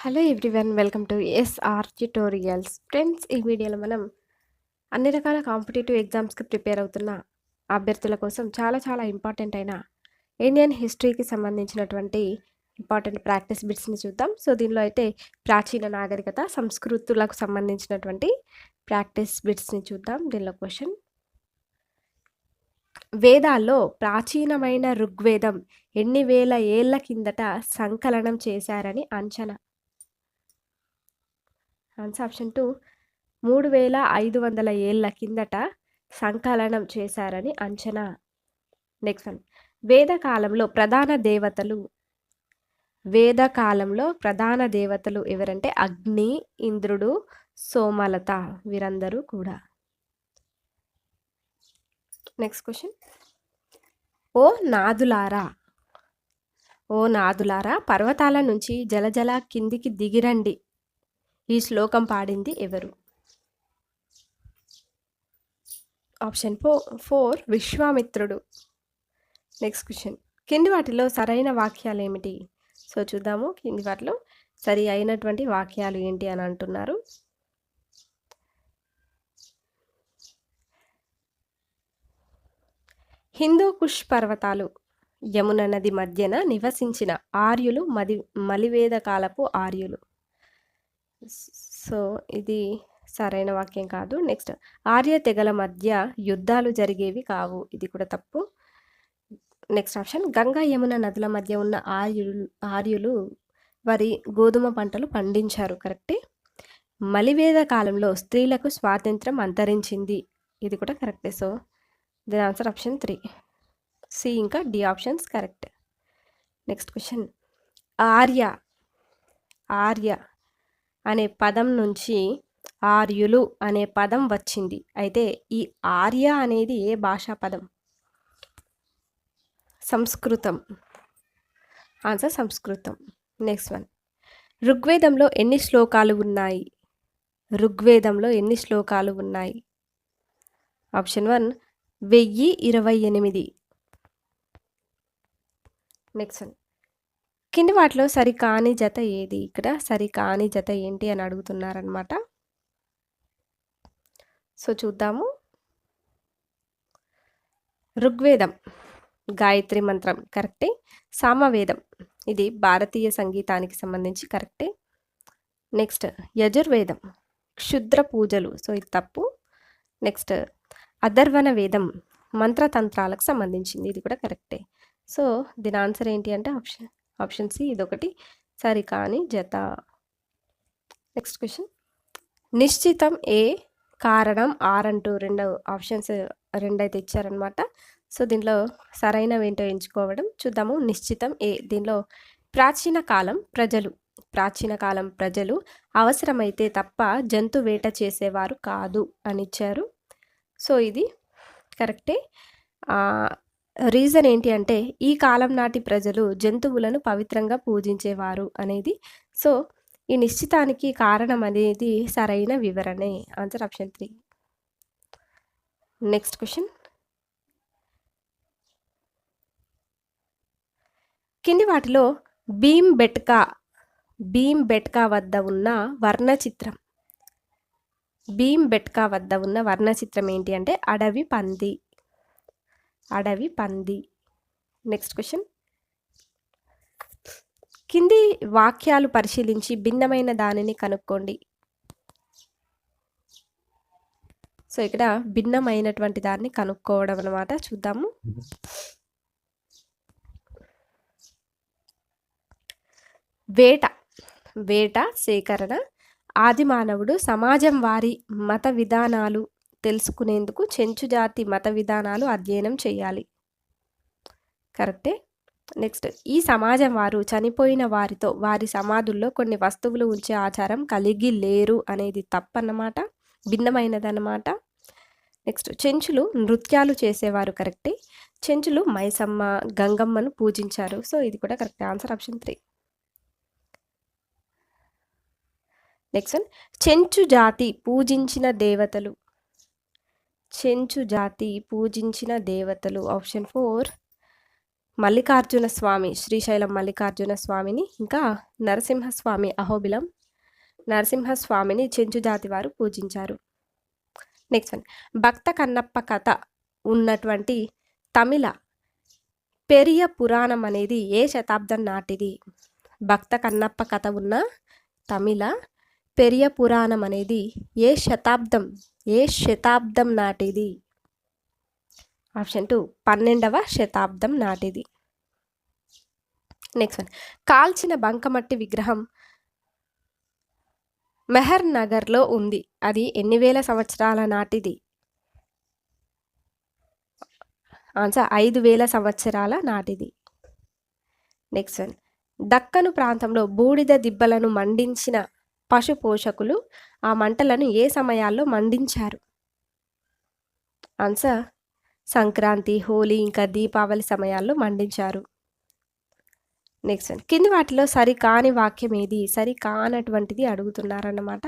Hello everyone, welcome to SR tutorials. Friends, ఈ వీడియోలో మనం అన్ని రకాల కాంపిటేటివ్ ఎగ్జామ్స్కి ప్రిపేర్ అవుతున్న అభ్యర్థుల కోసం చాలా ఇంపార్టెంట్ అయిన ఇండియన్ హిస్టరీకి సంబంధించినటువంటి ఇంపార్టెంట్ ప్రాక్టీస్ బిట్స్ని చూద్దాం. సో దీనిలో అయితే ప్రాచీన నాగరికత సంస్కృతులకు సంబంధించినటువంటి ప్రాక్టీస్ బిట్స్ని చూద్దాం. దీనిలో క్వశ్చన్: వేదాల్లో ప్రాచీనమైన ఋగ్వేదం ఎన్ని వేల ఏళ్ల కిందట సంకలనం చేశారని అంచనా? ఆన్సర్ ఆప్షన్ 2, 3500 ఏళ్ల కిందట సంకలనం చేశారని అంచనా. నెక్స్ట్ వన్: వేదకాలంలో ప్రధాన దేవతలు ఎవరంటే అగ్ని, ఇంద్రుడు, సోమలత, వీరందరూ కూడా. నెక్స్ట్ క్వశ్చన్: ఓ నాదులారా పర్వతాల నుంచి జలజల కిందికి దిగిరండి, ఈ శ్లోకం పాడింది ఎవరు? ఆప్షన్ 4 విశ్వామిత్రుడు. నెక్స్ట్ క్వశ్చన్: కింది వాటిలో సరైన వాక్యాలు ఏమిటి? సో చూద్దాము, కింది వాటిలో సరి అయినటువంటి వాక్యాలు ఏంటి అని అంటున్నారు. హిందూ కుష్ పర్వతాలు, యమున నది మధ్యన నివసించిన ఆర్యులు మలివేద కాలపు ఆర్యులు. సో ఇది సరైన వాక్యం కాదు. నెక్స్ట్: ఆర్య తెగల మధ్య యుద్ధాలు జరిగేవి కావు, ఇది కూడా తప్పు. నెక్స్ట్ ఆప్షన్: గంగా యమున నదుల మధ్య ఉన్న ఆర్యులు వరి, గోధుమ పంటలు పండించారు, కరెక్టే. మలివేద కాలంలో స్త్రీలకు స్వాతంత్రం అంతరించింది, ఇది కూడా కరెక్టే. సో దీని ఆన్సర్ ఆప్షన్ 3, సి ఇంకా D options correct. Next question: Arya అనే పదం నుంచి ఆర్యులు అనే పదం వచ్చింది. అయితే ఈ ఆర్య అనేది ఏ భాషా పదం? సంస్కృతం. ఆన్సర్ సంస్కృతం. నెక్స్ట్ వన్: ఋగ్వేదంలో ఎన్ని శ్లోకాలు ఉన్నాయి? ఆప్షన్ 1 1028. నెక్స్ట్ వన్: కింది వాటిలో సరికాని జత ఏది? ఇక్కడ సరికాని జత ఏంటి అని అడుగుతున్నారనమాట. సో చూద్దాము. ఋగ్వేదం గాయత్రి మంత్రం, కరెక్టే. సామవేదం ఇది భారతీయ సంగీతానికి సంబంధించి, కరెక్టే. నెక్స్ట్ యజుర్వేదం క్షుద్ర పూజలు, సో ఇది తప్పు. నెక్స్ట్ అథర్వణ వేదం మంత్రతంత్రాలకు సంబంధించింది, ఇది కూడా కరెక్టే. సో దీని ఆన్సర్ ఏంటి అంటే ఆప్షన్ సి, ఇదొకటి సరికాని జత. నెక్స్ట్ క్వశ్చన్: నిశ్చితం ఏ, కారణం ఆర్ అంటూ రెండు ఆప్షన్స్ అయితే ఇచ్చారనమాట. సో దీనిలో సరైనవి ఏంటో ఎంచుకోవడం చూద్దాము. నిశ్చితం ఏ, దీనిలో ప్రాచీన కాలం ప్రజలు అవసరమైతే తప్ప జంతు వేట చేసేవారు కాదు అని ఇచ్చారు. సో ఇది కరెక్టే. రీజన్ ఏంటి అంటే ఈ కాలం నాటి ప్రజలు జంతువులను పవిత్రంగా పూజించేవారు అనేది. సో ఈ నిశ్చితానికి కారణం అనేది సరైన వివరణే. Answer option 3. నెక్స్ట్ క్వశ్చన్: కింది వాటిలో భీంబెట్కా వద్ద ఉన్న వర్ణచిత్రం ఏంటి అంటే అడవి పంది. నెక్స్ట్ క్వశ్చన్: కింది వాక్యాలు పరిశీలించి భిన్నమైన దానిని కనుక్కోండి. సో ఇక్కడ భిన్నమైనటువంటి దాన్ని కనుక్కోవడం అన్నమాట. చూద్దాము. వేట సేకరణ. ఆది మానవుడు సమాజం వారి మత విధానాలు తెలుసుకునేందుకు చెంచు జాతి మత విధానాలు అధ్యయనం చేయాలి, కరెక్టే. నెక్స్ట్: ఈ సమాజం వారు చనిపోయిన వారితో వారి సమాధుల్లో కొన్ని వస్తువులు ఉంచే ఆచారం కలిగి లేరు అనేది తప్పన్నమాట, భిన్నమైనదన్నమాట. నెక్స్ట్: చెంచులు నృత్యాలు చేసేవారు, కరెక్టే. చెంచులు మైసమ్మ, గంగమ్మను పూజించారు, సో ఇది కూడా correct. Answer option 3. Next one: Chenchu జాతి పూజించిన దేవతలు. ఆప్షన్ 4 మల్లికార్జున స్వామి, శ్రీశైలం మల్లికార్జున స్వామిని, ఇంకా నరసింహస్వామి అహోబిలం నరసింహస్వామిని చెంచు జాతి వారు పూజించారు. నెక్స్ట్ వన్, భక్త కన్నప్ప కథ ఉన్నటువంటి తమిళ పెరియ పురాణం అనేది ఏ శతాబ్దం నాటిది? భక్త కన్నప్ప కథ ఉన్న తమిళ పెరియ పురాణం అనేది ఏ శతాబ్దం నాటిది? ఆప్షన్ 2 12వ శతాబ్దం నాటిది. నెక్స్ట్ వన్, కాల్చిన బంకమట్టి విగ్రహం మెహర్ నగర్లో ఉంది, అది ఎన్ని వేల సంవత్సరాల నాటిది? ఆన్సర్ 5000 సంవత్సరాల నాటిది. నెక్స్ట్ వన్, దక్కను ప్రాంతంలో బూడిద దిబ్బలను మండించిన పశు పోషకులు ఆ మంటలను ఏ సమయాల్లో మండించారు? ఆన్సర్ సంక్రాంతి, హోలీ, ఇంకా దీపావళి సమయాల్లో మండించారు. నెక్స్ట్ వన్, కింది వాటిలో సరికాని వాక్యం ఏది? సరికానటువంటిది అడుగుతున్నారన్నమాట.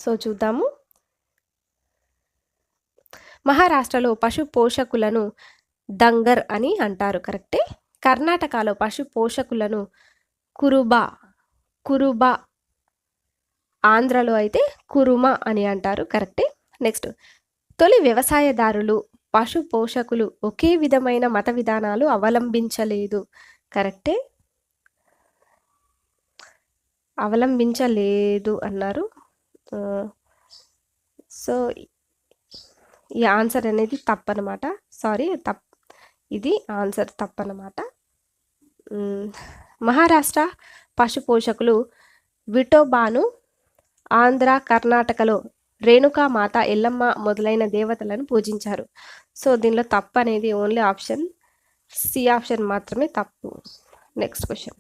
సో చూద్దాము. మహారాష్ట్రలో పశు పోషకులను దంగర్ అని అంటారు, కరెక్టే. కర్ణాటకలో పశు పోషకులను కురుబా, ఆంధ్రలో అయితే కురుమ అని అంటారు, కరెక్టే. నెక్స్ట్, తొలి వ్యవసాయదారులు పశు పోషకులు ఒకే విధమైన మత విధానాలు అవలంబించలేదు, కరెక్టే. అవలంబించలేదు అన్నారు. సో ఈ ఆన్సర్ అనేది తప్పనమాట. ఇది ఆన్సర్ తప్పనమాట. మహారాష్ట్ర పశు పోషకులు విఠోబాను, ఆంధ్ర, కర్ణాటకలో రేణుకామాత, ఎల్లమ్మ మొదలైన దేవతలను పూజించారు. సో దీనిలో తప్పు అనేది ఓన్లీ ఆప్షన్ సి ఆప్షన్ మాత్రమే తప్పు. నెక్స్ట్ క్వశ్చన్,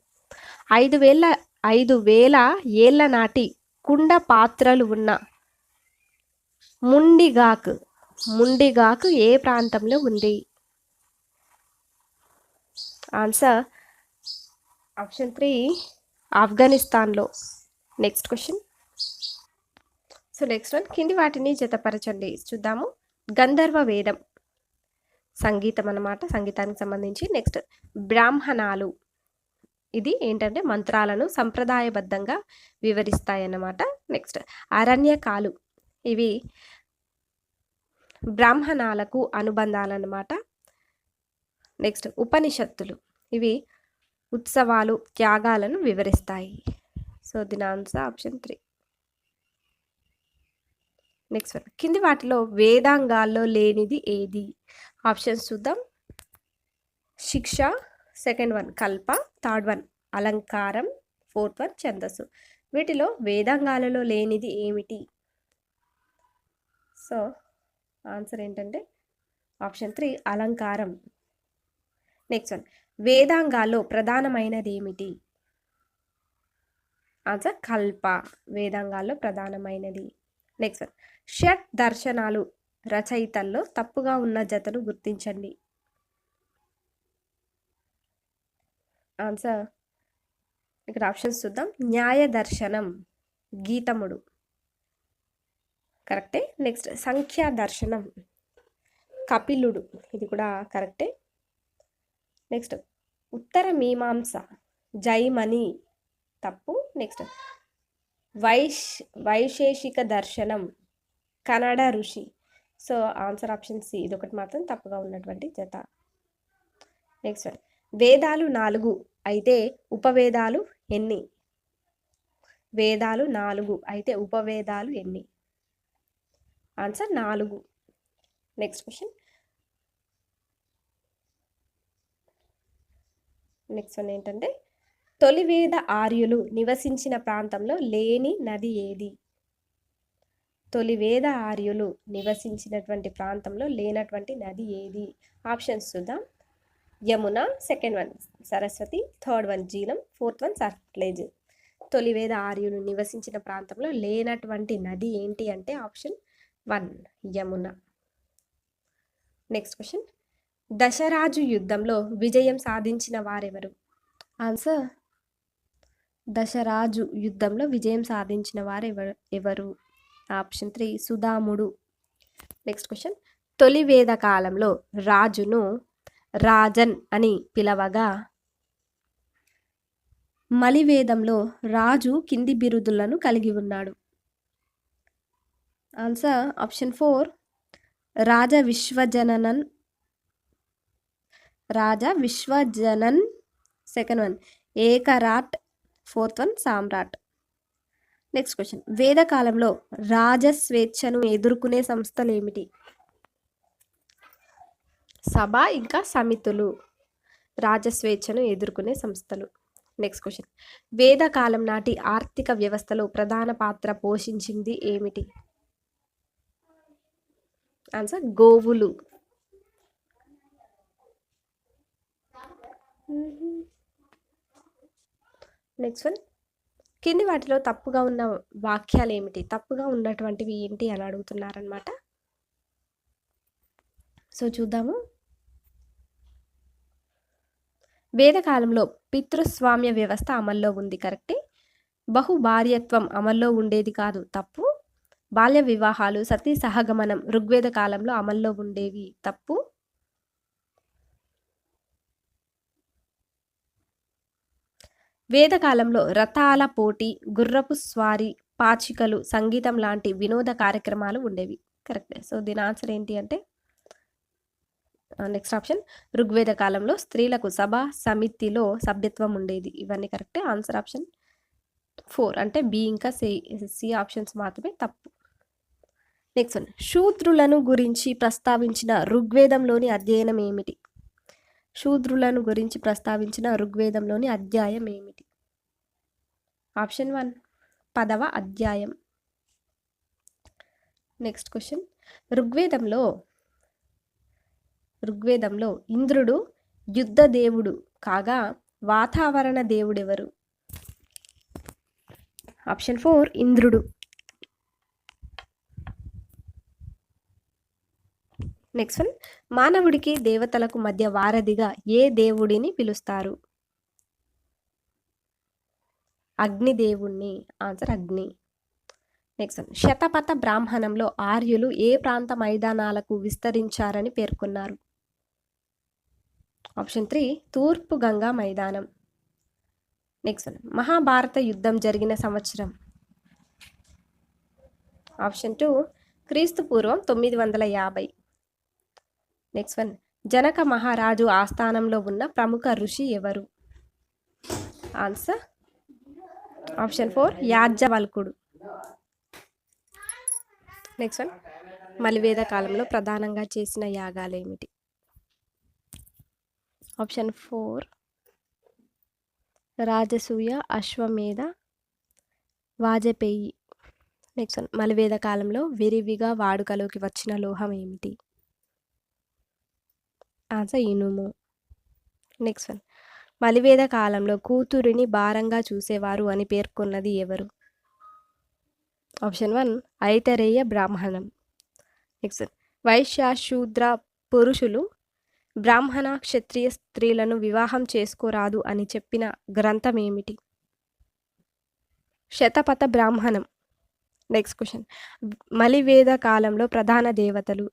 5000 ఏళ్ల నాటి కుండ పాత్రలు ఉన్న ముండిగాకు ఏ ప్రాంతంలో ఉంది? ఆన్సర్ ఆప్షన్ 3 ఆఫ్ఘనిస్తాన్లో. Next question. So next one, కింది వాటిని జతపరచండి. చూద్దాము. గంధర్వ వేదం సంగీతం అన్నమాట, సంగీతానికి సంబంధించి. నెక్స్ట్, బ్రాహ్మణాలు ఇది ఏంటంటే మంత్రాలను సంప్రదాయబద్ధంగా వివరిస్తాయన్నమాట. నెక్స్ట్, అరణ్యకాలు ఇవి బ్రాహ్మణాలకు అనుబంధాలన్నమాట. నెక్స్ట్, ఉపనిషత్తులు ఇవి ఉత్సవాలు, త్యాగాలను వివరిస్తాయి. సో దీని ఆన్సర్ ఆప్షన్ 3. నెక్స్ట్ వన్, కింది వాటిలో వేదాంగాల్లో లేనిది ఏది? ఆప్షన్స్ చూద్దాం. శిక్ష, సెకండ్ వన్ కల్ప, థర్డ్ వన్ అలంకారం, ఫోర్త్ వన్ ఛందస్సు. వీటిలో వేదాంగాలలో లేనిది ఏమిటి? సో ఆన్సర్ ఏంటంటే ఆప్షన్ 3 అలంకారం. నెక్స్ట్ వన్, వేదాంగాల్లో ప్రధానమైనది ఏమిటి? ఆన్సర్ కల్ప, వేదాంగాల్లో ప్రధానమైనది. నెక్స్ట్ వన్, షట్ దర్శనాలు రచయితల్లో తప్పుగా ఉన్న జతను గుర్తించండి. ఆన్సర్ ఇక్కడ ఆప్షన్స్ చూద్దాం. న్యాయ దర్శనం, గీతముడు, కరెక్టే. నెక్స్ట్, సంఖ్యా దర్శనం, కపిలుడు, ఇది కూడా కరెక్టే. నెక్స్ట్, ఉత్తర మీమాంస, జైమని, తప్పు. నెక్స్ట్, వైశేషిక దర్శనం, కన్నడ ఋషి. సో ఆన్సర్ ఆప్షన్ సి, ఇదొకటి మాత్రం తప్పుగా ఉన్నటువంటి జత. నెక్స్ట్ వన్, వేదాలు 4 అయితే ఉపవేదాలు ఎన్ని? వేదాలు 4 అయితే ఉపవేదాలు ఎన్ని? Answer 4. Next question. Next one ఏంటంటే, తొలి వేద ఆర్యులు నివసించిన ప్రాంతంలో లేని నది ఏది? తొలి వేద ఆర్యులు నివసించినటువంటి ప్రాంతంలో లేనటువంటి నది ఏది? ఆప్షన్స్ చూద్దాం. Yamuna, second one Saraswati, third one Jhelum, fourth one Sutlej. తొలి వేద ఆర్యులు నివసించిన ప్రాంతంలో లేనటువంటి నది ఏంటి అంటే option 1 Yamuna. Next question, Dasaraju యుద్ధంలో విజయం సాధించిన వారెవరు? ఆన్సర్ దశరాజు యుద్ధంలో విజయం సాధించిన వారెవరు? ఆప్షన్ 3 సుధాముడు. నెక్స్ట్ క్వశ్చన్, తొలి వేద కాలంలో రాజును రాజన్ అని పిలవగా మలివేదంలో రాజు కింది బిరుదులను కలిగి ఉన్నాడు. ఆన్సర్ ఆప్షన్ 4 రాజ విశ్వజనన్. సెకండ్ వన్ ఏకరాట్, ఫోర్త్ వన్ సామ్రాట్. నెక్స్ట్ క్వశ్చన్, వేదకాలంలో రాజస్వేచ్ఛను ఎదుర్కొనే సంస్థలు ఏమిటి? సభ ఇంకా సమితులు రాజస్వేచ్ఛను ఎదుర్కొనే సంస్థలు. నెక్స్ట్ క్వశ్చన్, వేదకాలం నాటి ఆర్థిక వ్యవస్థలో ప్రధాన పాత్ర పోషించింది ఏమిటి? ఆన్సర్ గోవులు. నెక్స్ట్ వన్, కింది వాటిలో తప్పుగా ఉన్న వాక్యాలు ఏమిటి? తప్పుగా ఉన్నటువంటివి ఏంటి అని అడుగుతున్నారనమాట. సో చూద్దాము. వేదకాలంలో పితృస్వామ్య వ్యవస్థ అమల్లో ఉంది, కరెక్టే. బహుభార్యత్వం అమల్లో ఉండేది కాదు, తప్పు. బాల్య వివాహాలు, సతీ సహగమనం ఋగ్వేద కాలంలో అమల్లో ఉండేవి, తప్పు. వేదకాలంలో రథాల పోటీ, గుర్రపు స్వారీ, పాచికలు, సంగీతం లాంటి వినోద కార్యక్రమాలు ఉండేవి, కరెక్టే. సో దీని ఆన్సర్ ఏంటి అంటే నెక్స్ట్ ఆప్షన్ ఋగ్వేద కాలంలో స్త్రీలకు సభ సమితిలో సభ్యత్వం ఉండేది. ఇవన్నీ కరెక్టే. ఆన్సర్ ఆప్షన్ 4 అంటే బి ఇంకా సి ఆప్షన్స్ మాత్రమే తప్పు. నెక్స్ట్ వన్, శూద్రులను గురించి ప్రస్తావించిన ఋగ్వేదంలోని అధ్యయనం ఏమిటి? శూద్రులను గురించి ప్రస్తావించిన ఋగ్వేదంలోని అధ్యాయం ఏమిటి? ఆప్షన్ 1 10వ అధ్యాయం. నెక్స్ట్ క్వశ్చన్, ఋగ్వేదంలో ఇంద్రుడు యుద్ధ దేవుడు కాగా వాతావరణ దేవుడెవరు? ఆప్షన్ 4 ఇంద్రుడు. నెక్స్ట్ వన్, మానవుడికి దేవతలకు మధ్య వారధిగా ఏ దేవుడిని పిలుస్తారు? అగ్నిదేవుణ్ణి. ఆన్సర్ అగ్ని. నెక్స్ట్ వన్, శతపథ బ్రాహ్మణంలో ఆర్యులు ఏ ప్రాంత మైదానాలకు విస్తరించారని పేర్కొన్నారు? ఆప్షన్ 3 తూర్పు గంగా మైదానం. నెక్స్ట్ వన్, మహాభారత యుద్ధం జరిగిన సంవత్సరం? ఆప్షన్ 2 క్రీస్తు పూర్వం 950. నెక్స్ట్ వన్, జనక మహారాజు ఆస్థానంలో ఉన్న ప్రముఖ ఋషి ఎవరు? Answer option 4 యాజ్ఞవల్కుడు. నెక్స్ట్ వన్, మలివేద కాలంలో ప్రధానంగా చేసిన యాగాలు ఏమిటి? ఆప్షన్ 4 రాజసూయ, అశ్వమేధ, వాజపేయి. నెక్స్ట్ వన్, మలివేద కాలంలో విరివిగా వాడుకలోకి వచ్చిన లోహం ఏమిటి? ఆన్సర్ ఇనుము. నెక్స్ట్ వన్, మలివేద కాలంలో కూతురిని భారంగా చూసేవారు అని పేర్కొన్నది ఎవరు? ఆప్షన్ 1 ఐతరేయ బ్రాహ్మణం. నెక్స్ట్ వన్, వైశ్య శూద్ర పురుషులు బ్రాహ్మణ క్షత్రియ స్త్రీలను వివాహం చేసుకోరాదు అని చెప్పిన గ్రంథం ఏమిటి? శతపథ బ్రాహ్మణం. నెక్స్ట్ క్వశ్చన్, మలివేద కాలంలో ప్రధాన దేవతలు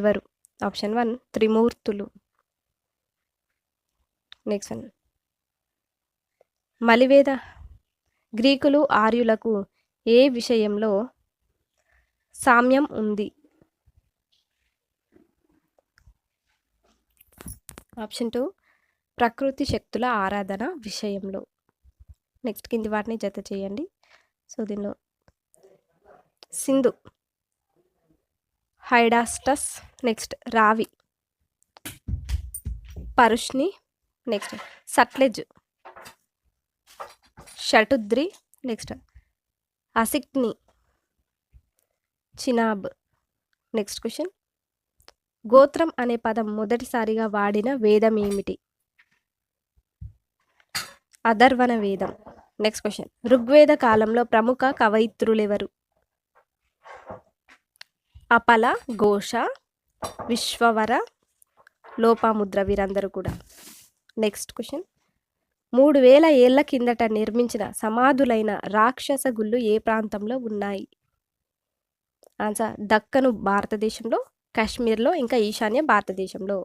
ఎవరు? ఆప్షన్ 1 త్రిమూర్తులు. నెక్స్ట్ వన్, మలివేద గ్రీకులు ఆర్యులకు ఏ విషయంలో సామ్యం ఉంది? ఆప్షన్ 2 ప్రకృతి శక్తుల ఆరాధన విషయంలో. నెక్స్ట్ కింది వాటిని జత చేయండి. సో దీనిలో Sindhu, Hydaspes, next Ravi, Parushni, next Sutlej, Shutudri, next Asikni, Chenab. Next question, గోత్రం అనే పదం మొదటిసారిగా వాడిన వేదం ఏమిటి? అథర్వణ వేదం. నెక్స్ట్ క్వశ్చన్, ఋగ్వేద కాలంలో ప్రముఖ కవయిత్రులెవరు? అపల, ఘోష, విశ్వవర, లోపాముద్ర, వీరందరూ కూడా. నెక్స్ట్ క్వశ్చన్, 3000 ఏళ్ల కిందట నిర్మించిన సమాధులైన రాక్షస గుళ్ళు ఏ ప్రాంతంలో ఉన్నాయి? ఆన్సర్ దక్కను భారతదేశంలో, కాశ్మీర్లో ఇంకా ఈశాన్య భారతదేశంలో.